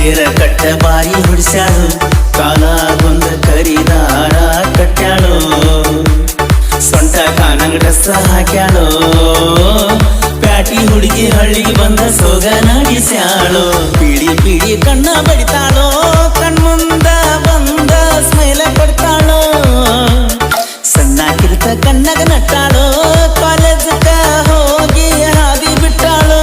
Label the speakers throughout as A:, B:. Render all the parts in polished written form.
A: ಕೇರ ಕಟ್ಟ ಬಾಯಿ ಹುಡ್ಸ್ಯಾಳು ಕಾಲಾಗೊಂದ ಕರಿದಾರ ಕಟ್ಟ್ಯಾಳು ಸೊಂಟ ಕಾನಂಗ ಡ್ರೆಸ್ ಹಾಕ್ಯಾಳು ಪ್ಯಾಟಿ ಹುಡುಗಿ ಹಳ್ಳಿಗೆ ಬಂದ ಸೋಗ ನಡೆಸ್ಯಾಳು ಪೀಡಿ ಪೀಡಿ ಕಣ್ಣ ಬಡಿತಾಳೋ ಕಣ್ಮುಂದ ಬಂದ ಸ್ಮೈಲ ಕೊಡ್ತಾಳೋ ಸಣ್ಣ ಕಿರ್ತ ಕಣ್ಣಗ ನಟ್ಟಾಳೋ ಕಾಲೇಜಕ್ಕ ಹೋಗಿ ಹಾದಿ ಬಿಟ್ಟಾಳೋ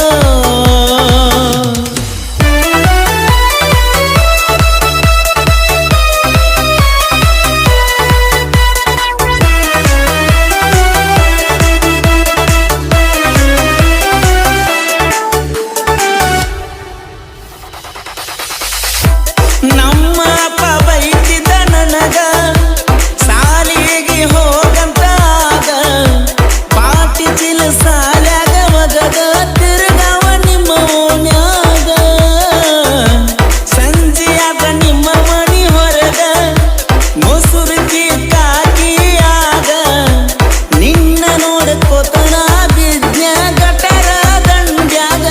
A: ನಮ್ಮ ಅಪ್ಪ ಬೈತಿದ್ದ ನನಗ ಸಾಲಿಗೆ ಹೋಗಂತಾಗ ಪಾಟಿ ಚಿಲ ಸಾಲ್ಯಾಗ ಮಗದ ತಿರುಗಾವ ನಿಮ್ಮ ಓಣ್ಯಾಗ ಸಂಜೆಯಾದ ನಿಮ್ಮ ಮನಿ ಹೊರಗ ಮೊಸುರುಕಿ ಕಾಕಿಯಾಗ ನಿನ್ನ ನೋಡ್ಕೋತನ ಬಿದ್ನ್ಯ ಗಟರ ದಂಡ್ಯಾಗ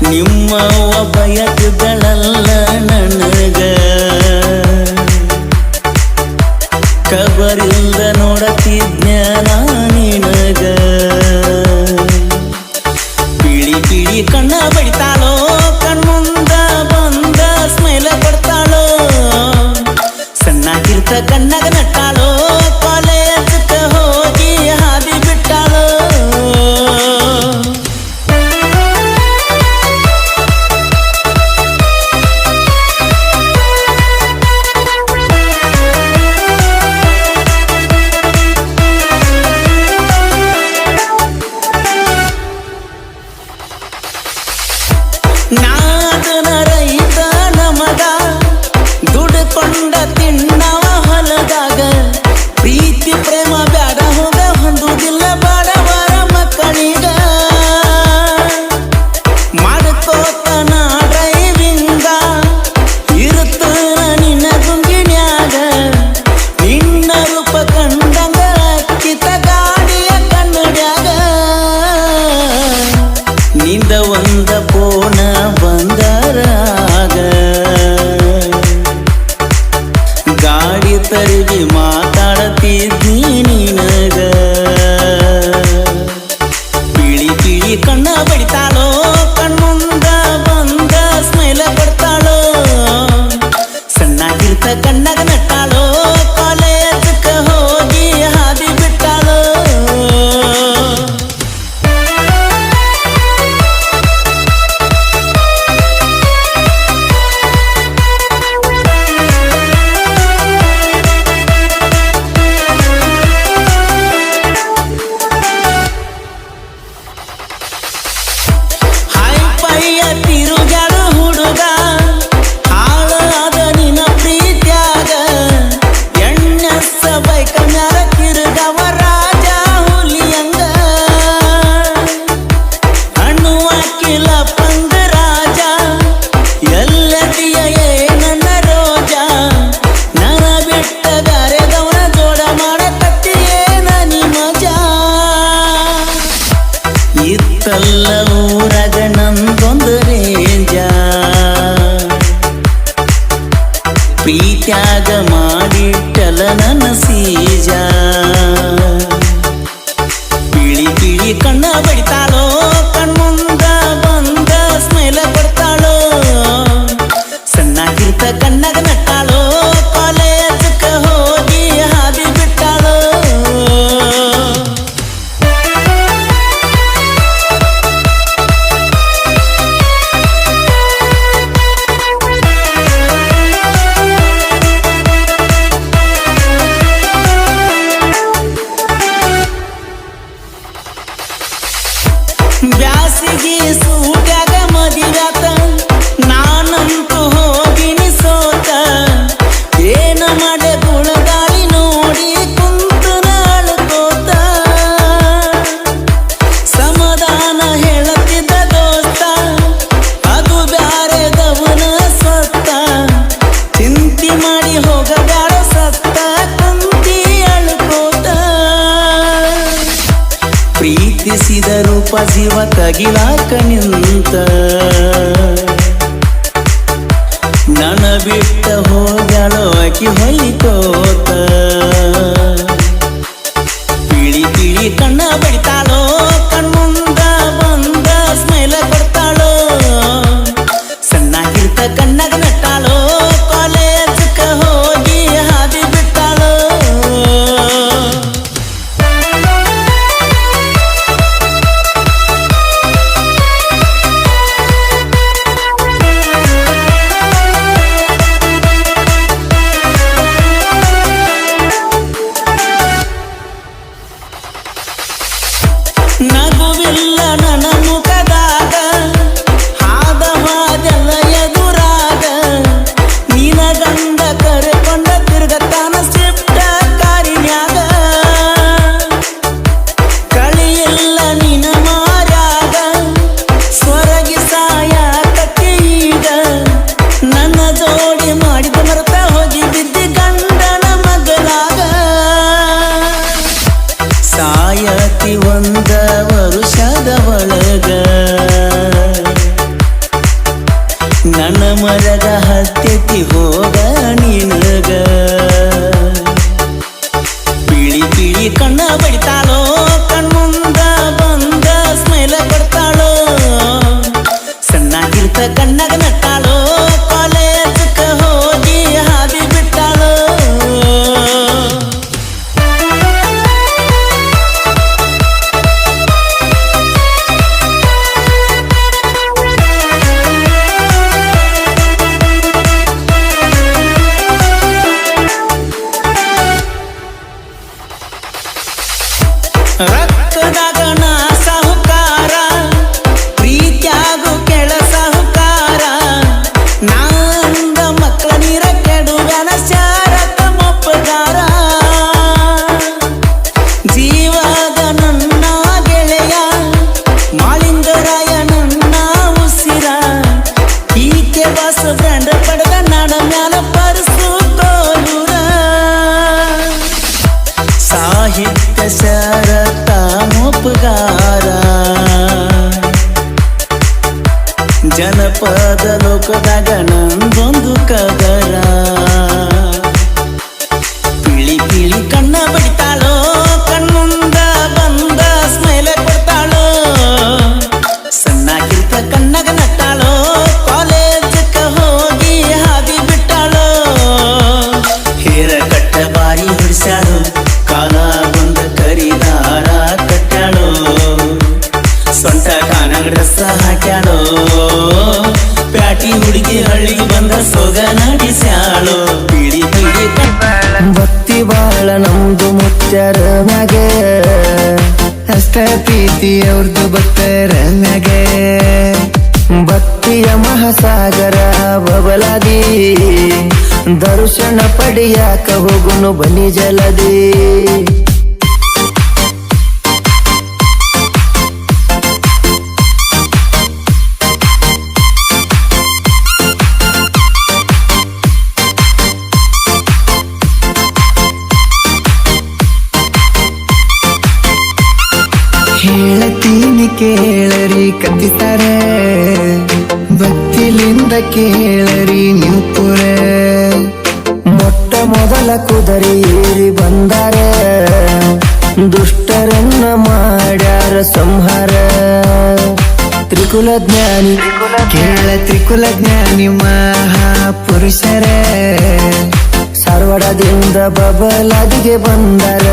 A: ನಿಮ್ಮವ್ವ ಬಯಕದಳಲ್ಲ ನನಗ ಕಬರಿಂದ ನೋಡತಿದ್ನ ನಿನಗ ಪೀಳಿ ಪೀಳಿ ಕಣ್ಣ ಬಡಿತಾಳೋ ಕಣ್ಮುಂದ ಬಂದ ಸ್ಮೈಲ ಕೊಡ್ತಾಳೋ ಸಣ್ಣ ಕಿರ್ತ ಕಣ್ಣಗ ನಟ್ಟಾಳೋ ಕಾಲೇಜಕ್ಕ ಹೋಗಿ ಹಾದಿ ಬಿಟ್ಟಾಳೋ ನಾದನ ರೈತ ನಮಗ ದುಡ್ಕೊಂಡ ತಿನ್ನವ ಹೊಲದಾಗ ಪ್ರೀತಿ ಪ್ರೇಮ ಬ್ಯಾಡ ಹೋಗ ಹೊಂದುದಿಲ್ಲ ಬಾಡವರ ಮಕ್ಕಳಿಗ ಮಾಡ್ಕೋತನ ಡ್ರೈವಿಂಗ ಇರುತ್ತ ನಿನ್ನ ಗುಂಗಿನ್ಯಾಗ ನಿನ್ನ ರೂಪ ಕಂಡಂಗ ಕಿತ ಗಾಡಿಯ ಕನ್ನಡ್ಯಾಗ ನಿಂದ ಒಂದ ಪೋನ ಬಂದರಾಗ ಗಾಡಿ ತರಗಿ ಮಾತಾಡತಿದ್ದಿ ನಿನಗ ಪೀಳಿ ಪೀಳಿ ಕಣ್ಣ ಬಡಿತಾಳೋ ಕಣ್ಮುಂದ ಬಂದ ಸ್ಮೈಲ ಕೊಡ್ತಾಳೋ ಸಣ್ಣ ಕಿರ್ತ ಕಣ್ಣಗ ನಟ್ಟಾಳೋ ಕಾಲೇಜಕ್ಕ ಹೋಗಿ ಹಾದಿ ಬಿಟ್ಟಾಳೋ ಪೈಯ ತಿರುಗಾಡು ಹುಡುಗ ಹಾಳಾದ ನಿನ್ನ ಪ್ರೀತ್ಯಾಗ ಎಣ್ಣೆಸ್ಸ ಬೈಕ ಮ್ಯಾಲ ತಿರುಗವ ರಾಜ ಹುಲಿಯಂಗ ಹಣ್ಣು ಹಾಕಿಲ್ಲ ಪಂಗ ರಾಜ ಎಲ್ಲದಿಯ ನನ್ನ ರೋಜ ನನ ಬಿಟ್ಟ ಗಾರೆದವನ ಜೋಡ ಮಾಡಕತ್ತಿಯೇನ ನಿಮಜಾ ಇತ್ತಲ್ಲ ಊರಾಗ ನಂದೊಂದು ರೇಂಜ ಪ್ರೀತ್ಯಾಗ ಮಾಡಿಟ್ಟಲ ನನ್ನ ಸೀಜ ಪೀಳಿ ಪೀಳಿ ಕಣ್ಣ ಬಡಿತಾಳೋ ಕಣ್ಮುಂದ ಬಂದ ಸ್ಮೈಲ ಕೊಡ್ತಾಳೋ ಸಣ್ಣ ಕಿರ್ತ ಕಣ್ಣಗ ನಟ್ಟಾಳೋ ಕಾಲೇಜಕ್ಕ ಹೋಗಿ ಹಾದಿ ಬಿಟ್ಟಾಳೋ ಬ್ಯಾಸಿಗೆ ಸೂಟ್ಯಾಗ ಮದಿರಾತ ನಾನಂತೂ ಹೋಗಿನಿ ಸೋತ ಏನ ಮಾಡೆ ಗುಳಗಾಳಿ ನೋಡಿ ಕುಂತು ನಾಳ್ಕೋತ ಸಮಾಧಾನ ಹೇಳತ್ತಿದ್ದ ದೋಸ್ತ ಅದು ಬ್ಯಾರೆದವನ ಸತ್ತ ಚಿಂತಿ ಮಾಡಿ ಹೋಗಬ್ಯಾಡ ಸತ್ತ ಕುಂತಿ ಅಳ್ಕೋತ ಪ್ರೀತಿಸಿದ ರೂಪ ಜೀವ ತಗಿಲಾಕ ನಿಂತ ನನ್ನ ಮರಗ ಹತ್ತೆತ್ತಿ ಹೋಗ ನಿನಗ ಪೀಳಿ ಪೀಳಿ ಕಣ್ಣ ಬಡಿತಾಳೋ ಕಣ್ಮುಂದ ಬಂದ ಸ್ಮೈಲ ಕೊಡ್ತಾಳೋ ಸಣ್ಣಾಗಿರ್ತ ಕಣ್ಣಾಗ ನಟ್ಟಾಳೋ ಕಾಲೇಜಕ್ಕ ಹೋಗಿ ಹಾದಿ ಬಿಟ್ಟಾಳೋ ರಕ್ತದಾಗ ನಾ ಸಾಹುಕಾರ ಪ್ರೀತ್ಯಾಗು ಕೆಳ ಸಾಹುಕಾರ ನಾಂದ ಮಕ್ಕಳ ನೀರ ಕೆಡುವನ ಶಾರಕ ಮೊಪ್ಪಗಾರ ಜೀವದ ನನ್ನ ಗೆಳೆಯ ಮಾಳಿಂಗರಾಯ ನನ್ನ ಉಸಿರ ಈಕೆ ಬಸ್ ಬ್ರ್ಯಾಂಡ್ ಪಡೆದ ನಾಡ ಮ್ಯಾಲ ಪರಸು ಕೋಲೂರ ಸಾಹಿತ್ಯ ಶರತ ಮೊಪ್ಪಗಾರ ಜನಪದ ಲೋಕದಾಗ ನಂದೊಂದು ಕದರ ಪಿಳಿ ಪಿಳಿ ಕಣ್ಣ ಬಡಿತಾಳೋ ಕಣ್ಮುಂದ ಬಂದ ಸ್ಮೈಲ ಕೊಡ್ತಾಳೋ ಸಣ್ಣಾಗಿರ್ತ ಕಣ್ಣಾಗ ನಟ್ಟಾಳೋ ಕಾಲೇಜಕ್ಕ ಹೋಗಿ ಹಾದಿ ಬಿಟ್ಟಾಳೋ ಹೇರ ಕಟ್ಟ ಬಾರಿ ಹೊಡಿಸ್ಯಾಳು ಕಾಲ ಬಂದ ಕರಿದಾರ ಕಟ್ಟಾಳೋ ಸೊಂಟ ಕಾನಾಗ ಡ್ರೆಸ್ ಹಾಕ್ಯಾಳೋ ಪ್ಯಾಟಿ ಹುಡುಗಿ ಹಳ್ಳಿಗೆ ಬಂದ ಸೊಗ ನಡಿಸ್ಯಾಳೋ ಪೀಳಿ ಪೀಳಿ
B: ಭಕ್ತಿ ಬಾಳ ನಮ್ದು ಮುಚ್ಚರ ಮ್ಯಾಗೆ ಅಷ್ಟ ಪ್ರೀತಿ ಅವ್ರದ್ದು ಭಕ್ತರ ಮ್ಯಾಗೆ ಭಕ್ತಿಯ ಮಹಾಸಾಗರ ಬಬಲಾದಿ ದರ್ಶನ ಪಡಿಯಾಕ ಹೋಗುನು ಬನ್ನಿ ಜಲದಿ ಹೇಳತೀನಿ ಕೇಳರಿ ಕತ್ತಿತಾರೆ ಭಕ್ತಿಲಿಂದ ಕೇಳರಿ ನೀವು ಪುರ ಮೊಟ್ಟ ಮೊದಲ ಕುದರಿ ಏರಿ ಬಂದಾರ ದುಷ್ಟರನ್ನ ಮಾಡ್ಯಾರ ಸಂಹಾರ ತ್ರಿಕುಲ ಜ್ಞಾನಿ ಕೇಳ ತ್ರಿಕುಲ ಜ್ಞಾನಿ ಮಹಾಪುರುಷರ ಸಾರವಾಡದಿಂದ ಬಬಲಾದಿಗೆ ಬಂದಾರ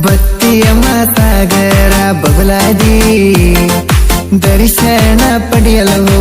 B: ಭಕ್ತಿಯ ಮಾತಾಗರ ಬಬಲಾದಿ ದರ್ಶನ ಪಡೆಯಲು ಹೋಗು